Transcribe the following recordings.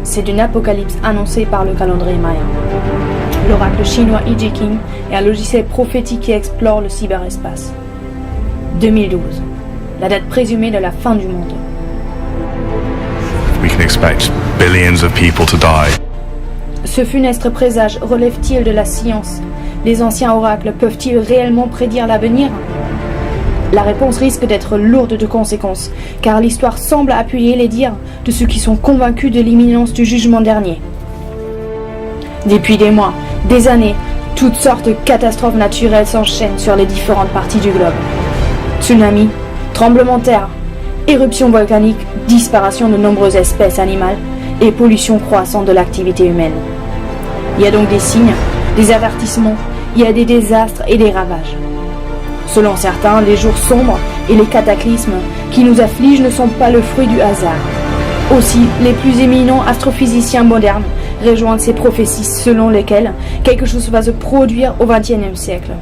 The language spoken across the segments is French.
c'est une apocalypse annoncée par le calendrier maya. L'oracle chinois I Ching est un logiciel prophétique qui explore le cyberespace. 2012, la date présumée de la fin du monde. We can expect billions of people to die. Ce funeste présage relève-t-il de la science? Les anciens oracles peuvent-ils réellement prédire l'avenir? La réponse risque d'être lourde de conséquences, car l'histoire semble appuyer les dires de ceux qui sont convaincus de l'imminence du jugement dernier. Depuis des mois, des années, toutes sortes de catastrophes naturelles s'enchaînent sur les différentes parties du globe. Tsunamis, tremblements de terre, éruptions volcaniques, disparition de nombreuses espèces animales et pollution croissante de l'activité humaine. Il y a donc des signes, des avertissements, il y a des désastres et des ravages. Selon certains, les jours sombres et les cataclysmes qui nous affligent ne sont pas le fruit du hasard. Aussi, les plus éminents astrophysiciens modernes rejoignent ces prophéties selon lesquelles quelque chose va se produire au XXIe siècle.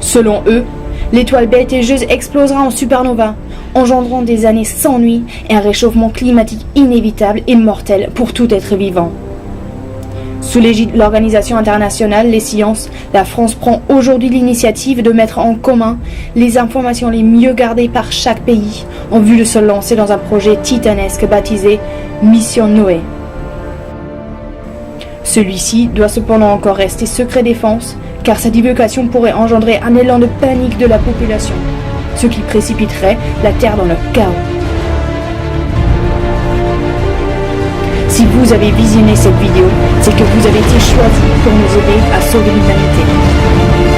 Selon eux, l'étoile Betelgeuse explosera en supernova, engendrant des années sans nuit et un réchauffement climatique inévitable et mortel pour tout être vivant. Sous l'égide de l'Organisation internationale des sciences, la France prend aujourd'hui l'initiative de mettre en commun les informations les mieux gardées par chaque pays en vue de se lancer dans un projet titanesque baptisé Mission Noé. Celui-ci doit cependant encore rester secret défense, car sa divulgation pourrait engendrer un élan de panique de la population, ce qui précipiterait la Terre dans le chaos. Si vous avez visionné cette vidéo, c'est que vous avez été choisi pour nous aider à sauver l'humanité.